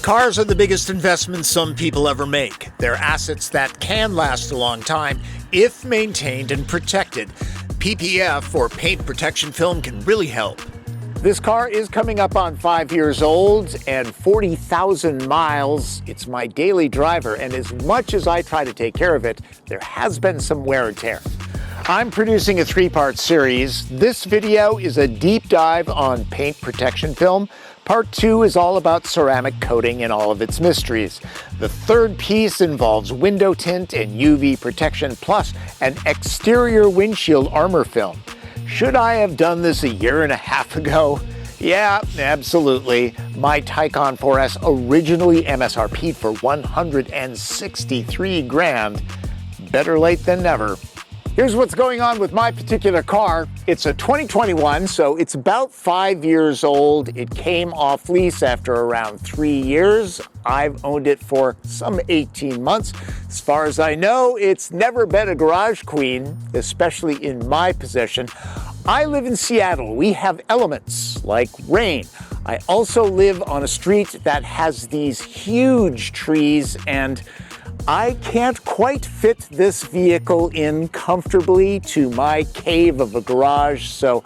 Cars are the biggest investments some people ever make. They're assets that can last a long time if maintained and protected. PPF, or paint protection film, can really help. This car is coming up on 5 years old and 40,000 miles. It's my daily driver, and as much as I try to take care of it, there has been some wear and tear. I'm producing a 3-part series. This video is a deep dive on paint protection film. Part 2 is all about ceramic coating and all of its mysteries. The third piece involves window tint and UV protection, plus an exterior windshield armor film. Should I have done this a year and a half ago? Yeah, absolutely. My Taycan 4S originally MSRP'd for $163 grand. Better late than never. Here's what's going on with my particular car. It's a 2021, so it's about 5 years old. It came off lease after around 3 years. I've owned it for some 18 months. As far as I know, it's never been a garage queen, especially in my possession. I live in Seattle. We have elements like rain. I also live on a street that has these huge trees, and I can't quite fit this vehicle in comfortably to my cave of a garage, so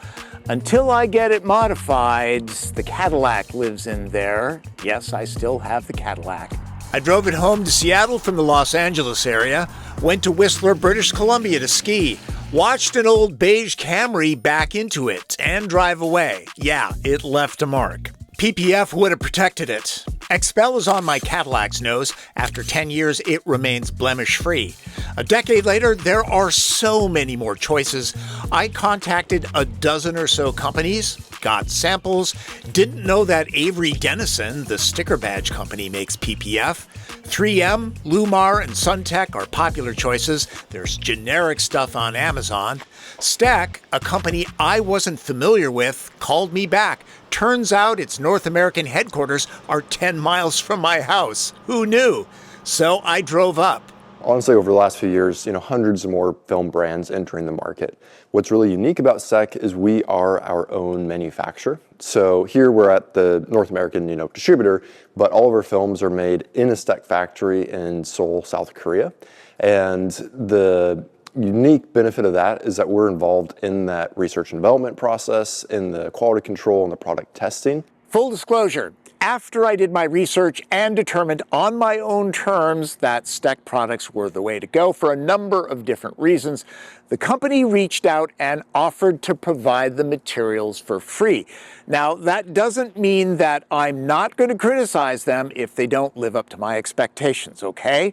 until I get it modified, the Cadillac lives in there. Yes, I still have the Cadillac. I drove it home to Seattle from the Los Angeles area, went to Whistler, British Columbia to ski, watched an old beige Camry back into it and drive away. Yeah, it left a mark. PPF would have protected it. Expel is on my Cadillac's nose. After 10 years, it remains blemish-free. A decade later, there are so many more choices. I contacted a dozen or so companies, got samples, didn't know that Avery Dennison, the sticker badge company, makes PPF. 3M, Lumar, and Stek are popular choices. There's generic stuff on Amazon. Stek, a company I wasn't familiar with, called me back. Turns out its North American headquarters are 10 miles from my house. Who knew? So I drove up. Honestly, over the last few years, hundreds of more film brands entering the market. What's really unique about Stek is we are our own manufacturer. So here we're at the North American, distributor, but all of our films are made in a Stek factory in Seoul, South Korea. And the unique benefit of that is that we're involved in that research and development process, in the quality control and the product testing. Full disclosure, after I did my research and determined on my own terms that Stek products were the way to go for a number of different reasons, the company reached out and offered to provide the materials for free. Now, that doesn't mean that I'm not going to criticize them if they don't live up to my expectations, okay?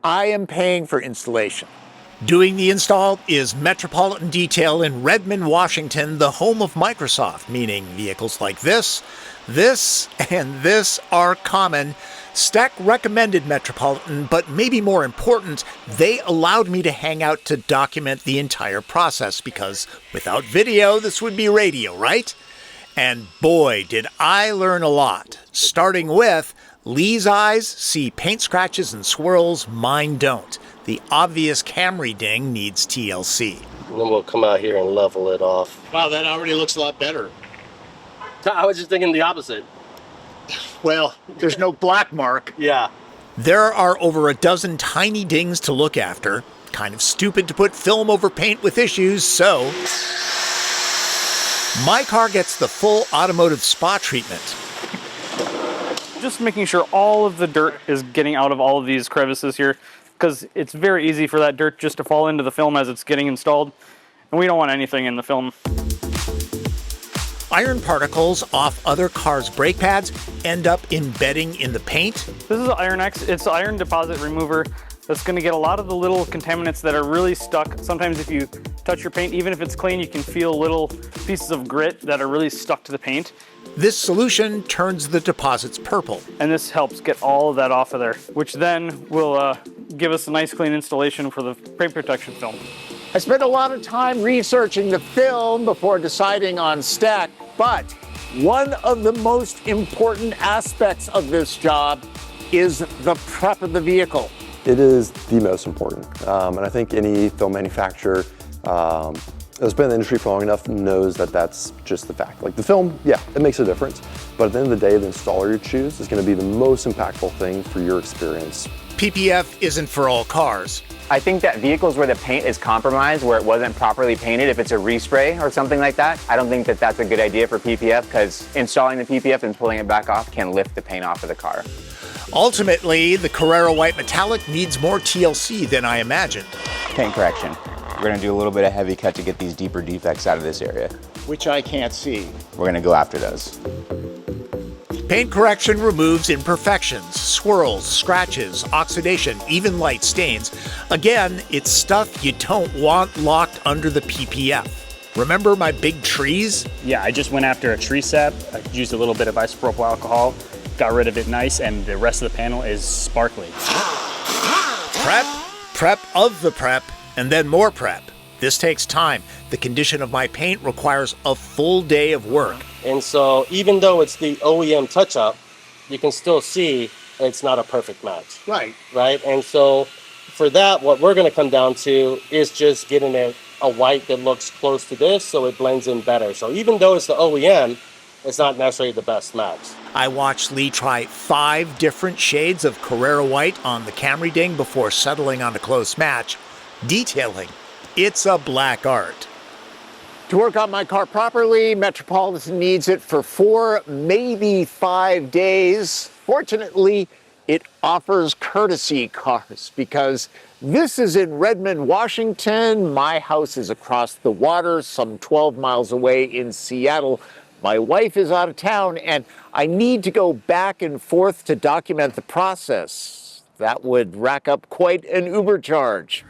I am paying for installation. Doing the install is Metropolitan Detail in Redmond, Washington, the home of Microsoft, meaning vehicles like this, and this are common. Stek recommended Metropolitan, but maybe more important, they allowed me to hang out to document the entire process, because without video, this would be radio, right? And boy, did I learn a lot. Starting with, Lee's eyes see paint scratches and swirls, mine don't. The obvious Camry ding needs TLC. And then we'll come out here and level it off. Wow, that already looks a lot better. I was just thinking the opposite. Well, there's no black mark. Yeah. There are over a dozen tiny dings to look after. Kind of stupid to put film over paint with issues, so my car gets the full automotive spa treatment. Just making sure all of the dirt is getting out of all of these crevices here, because it's very easy for that dirt just to fall into the film as it's getting installed, and we don't want anything in the film. Iron particles off other cars' brake pads end up embedding in the paint. This is Iron X. It's an iron deposit remover that's going to get a lot of the little contaminants that are really stuck. Sometimes if you touch your paint, even if it's clean, you can feel little pieces of grit that are really stuck to the paint. This solution turns the deposits purple. And this helps get all of that off of there, which then will give us a nice clean installation for the paint protection film. I spent a lot of time researching the film before deciding on Stek, but one of the most important aspects of this job is the prep of the vehicle. It is the most important, and I think any film manufacturer that's been in the industry for long enough knows that that's just the fact. Like the film, yeah, it makes a difference, but at the end of the day, the installer you choose is gonna be the most impactful thing for your experience. PPF isn't for all cars. I think that vehicles where the paint is compromised, where it wasn't properly painted, if it's a respray or something like that, I don't think that that's a good idea for PPF, because installing the PPF and pulling it back off can lift the paint off of the car. Ultimately, the Carrera White Metallic needs more TLC than I imagined. Paint correction. We're gonna do a little bit of heavy cut to get these deeper defects out of this area. Which I can't see. We're gonna go after those. Paint correction removes imperfections, swirls, scratches, oxidation, even light stains. Again, it's stuff you don't want locked under the PPF. Remember my big trees? Yeah, I just went after a tree sap. I used a little bit of isopropyl alcohol, got rid of it nice, and the rest of the panel is sparkly. Prep of the prep, and then more prep. This takes time. The condition of my paint requires a full day of work. And so even though it's the OEM touch-up, you can still see it's not a perfect match. Right. Right? And so for that, what we're going to come down to is just getting a white that looks close to this so it blends in better. So even though it's the OEM, it's not necessarily the best match. I watched Lee try 5 different shades of Carrera White on the Camry ding before settling on a close match. Detailing, it's a black art. To work on my car properly, Metropolitan needs it for 4, maybe 5 days. Fortunately, it offers courtesy cars because this is in Redmond, Washington. My house is across the water, some 12 miles away in Seattle. My wife is out of town, and I need to go back and forth to document the process. That would rack up quite an Uber charge.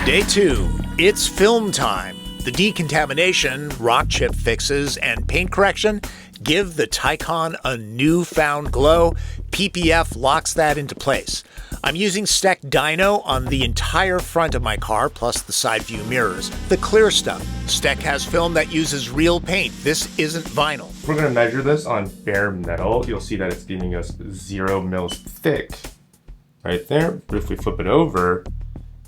Day 2, it's film time. The decontamination, rock chip fixes, and paint correction give the Taycan a newfound glow. PPF locks that into place. I'm using Stek Dyno on the entire front of my car, plus the side view mirrors. The clear stuff. Stek has film that uses real paint. This isn't vinyl. We're going to measure this on bare metal. You'll see that it's giving us 0 mils thick right there. But if we flip it over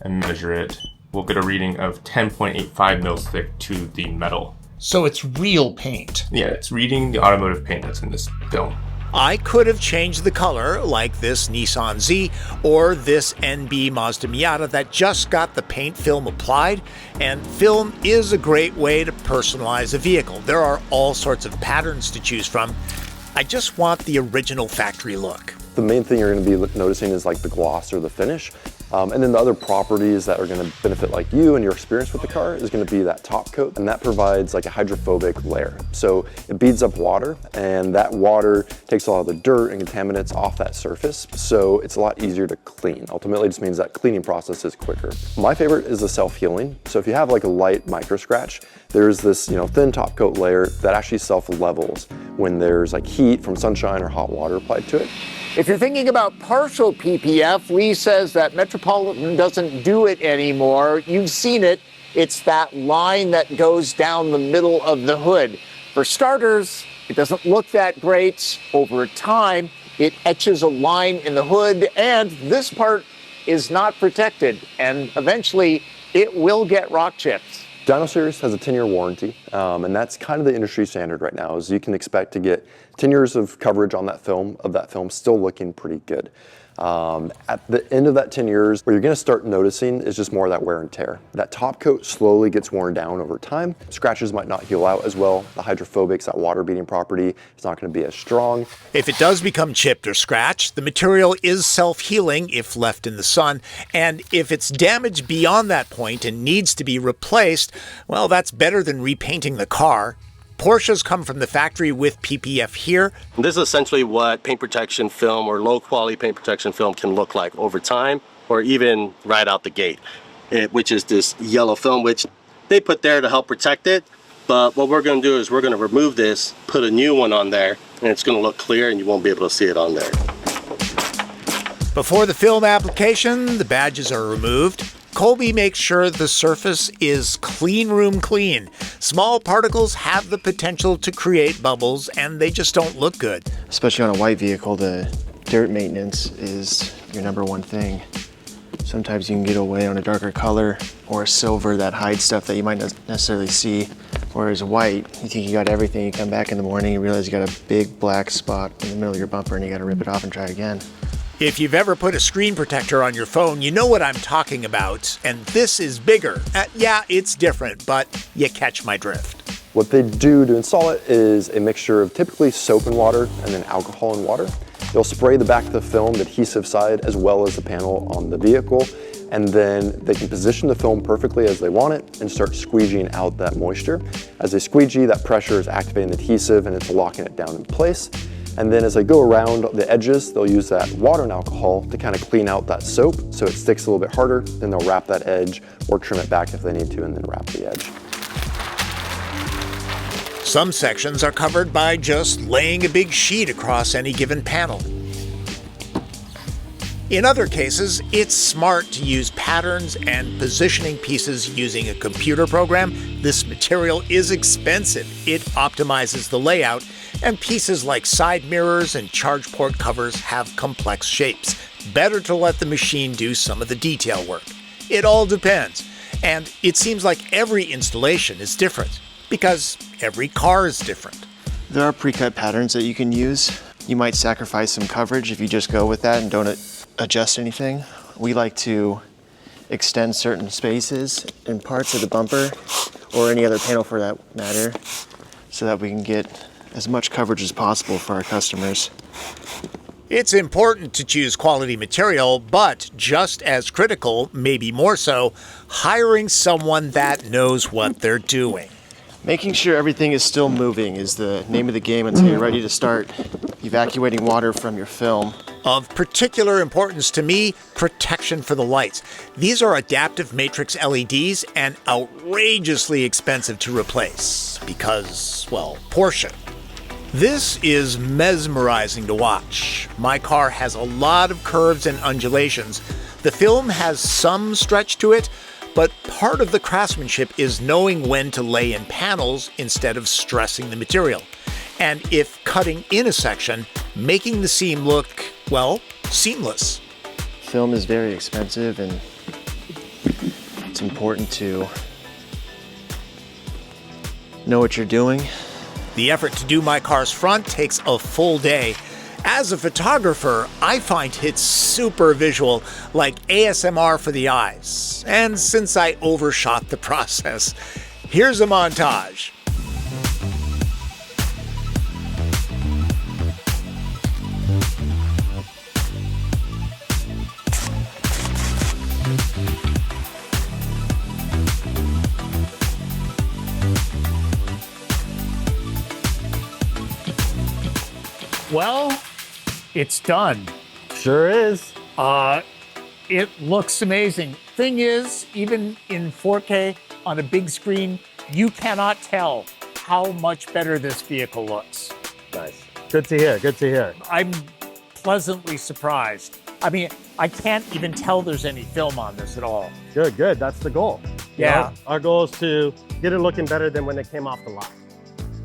and measure it, we'll get a reading of 10.85 mils thick to the metal. So it's real paint. Yeah, it's reading the automotive paint that's in this film. I could have changed the color, like this Nissan Z or this NB Mazda Miata that just got the paint film applied. And film is a great way to personalize a vehicle. There are all sorts of patterns to choose from. I just want the original factory look. The main thing you're going to be noticing is like the gloss or the finish. And then the other properties that are going to benefit like you and your experience with the car is going to be that top coat, and that provides like a hydrophobic layer. So it beads up water, and that water takes a lot of the dirt and contaminants off that surface. So it's a lot easier to clean. Ultimately, it just means that cleaning process is quicker. My favorite is the self-healing. So if you have like a light micro scratch, there's this thin top coat layer that actually self-levels when there's like heat from sunshine or hot water applied to it. If you're thinking about partial PPF, Lee says that Metropolitan doesn't do it anymore. You've seen it. It's that line that goes down the middle of the hood. For starters, it doesn't look that great. Over time, it etches a line in the hood, and this part is not protected, and eventually it will get rock chips. Dyno Series has a 10-year warranty, and that's kind of the industry standard right now, is you can expect to get 10 years of coverage on that film, still looking pretty good. At the end of that 10 years, what you're gonna start noticing is just more of that wear and tear. That top coat slowly gets worn down over time. Scratches might not heal out as well. The hydrophobics, that water beating property, is not gonna be as strong. If it does become chipped or scratched, the material is self-healing if left in the sun. And if it's damaged beyond that point and needs to be replaced, well, that's better than repainting the car. Porsches come from the factory with PPF here. This is essentially what paint protection film or low quality paint protection film can look like over time, or even right out the gate, which is this yellow film, which they put there to help protect it. But what we're going to do is we're going to remove this, put a new one on there, and it's going to look clear and you won't be able to see it on there. Before the film application, the badges are removed. Colby makes sure the surface is clean room clean. Small particles have the potential to create bubbles, and they just don't look good. Especially on a white vehicle, the dirt maintenance is your #1 thing. Sometimes you can get away on a darker color or a silver that hides stuff that you might not necessarily see. Whereas white, you think you got everything, you come back in the morning, you realize you got a big black spot in the middle of your bumper and you gotta rip it off and try again. If you've ever put a screen protector on your phone, you know what I'm talking about. And this is bigger. Yeah, it's different, but you catch my drift. What they do to install it is a mixture of typically soap and water and then alcohol and water. They'll spray the back of the film, the adhesive side, as well as the panel on the vehicle, and then they can position the film perfectly as they want it and start squeegeeing out that moisture. As they squeegee, that pressure is activating the adhesive and it's locking it down in place. And then as they go around the edges, they'll use that water and alcohol to kind of clean out that soap so it sticks a little bit harder. Then they'll wrap that edge or trim it back if they need to and then wrap the edge. Some sections are covered by just laying a big sheet across any given panel. In other cases, it's smart to use patterns and positioning pieces using a computer program. This material is expensive. It optimizes the layout, and pieces like side mirrors and charge port covers have complex shapes. Better to let the machine do some of the detail work. It all depends, and it seems like every installation is different, because every car is different. There are pre-cut patterns that you can use. You might sacrifice some coverage if you just go with that and don't adjust anything. We like to extend certain spaces and parts of the bumper, or any other panel for that matter, so that we can get as much coverage as possible for our customers. It's important to choose quality material, but just as critical, maybe more so, hiring someone that knows what they're doing. Making sure everything is still moving is the name of the game until you're ready to start evacuating water from your film. Of particular importance to me, protection for the lights. These are adaptive matrix LEDs and outrageously expensive to replace because, well, Porsche. This is mesmerizing to watch. My car has a lot of curves and undulations. The film has some stretch to it, but part of the craftsmanship is knowing when to lay in panels instead of stressing the material. And if cutting in a section, making the seam look, well, seamless. Film is very expensive, and it's important to know what you're doing. The effort to do my car's front takes a full day. As a photographer, I find it super visual, like ASMR for the eyes. And since I overshot the process, here's a montage. Well, it's done. Sure is. It looks amazing. Thing is, even in 4K on a big screen, you cannot tell how much better this vehicle looks. Nice. Good to hear. Good to hear. I'm pleasantly surprised. I mean, I can't even tell there's any film on this at all. Good, good. That's the goal. Yeah. Our goal is to get it looking better than when it came off the lot.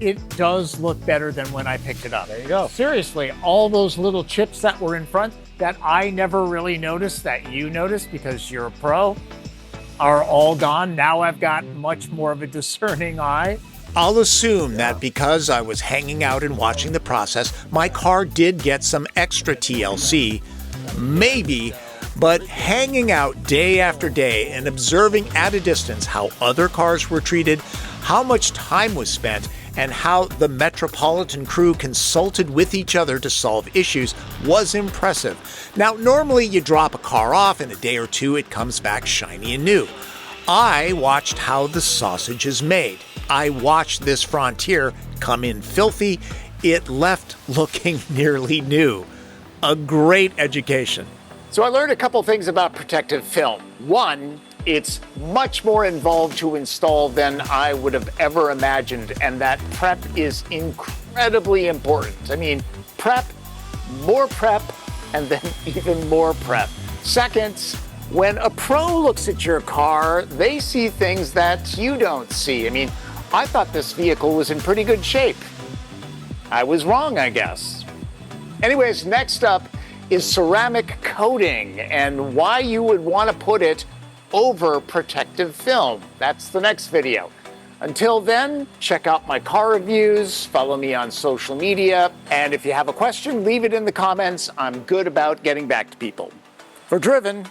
It does look better than when I picked it up. There you go. Seriously, all those little chips that were in front that I never really noticed that you noticed because you're a pro are all gone. Now I've got much more of a discerning eye. I'll assume that because I was hanging out and watching the process, my car did get some extra TLC. Maybe, but hanging out day after day and observing at a distance how other cars were treated, how much time was spent, and how the Metropolitan crew consulted with each other to solve issues was impressive. Now, normally you drop a car off, in a day or two it comes back shiny and new. I watched how the sausage is made. I watched this Frontier come in filthy. It left looking nearly new. A great education. So I learned a couple things about protective film. One, it's much more involved to install than I would have ever imagined, and that prep is incredibly important. I mean, prep, and then even more prep. Second, when a pro looks at your car, they see things that you don't see. I mean, I thought this vehicle was in pretty good shape. I was wrong, I guess. Anyways, next up, is ceramic coating and why you would want to put it over protective film. That's the next video. Until then, check out my car reviews, follow me on social media, and if you have a question, leave it in the comments. I'm good about getting back to people. For Driven,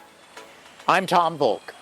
I'm Tom Volk.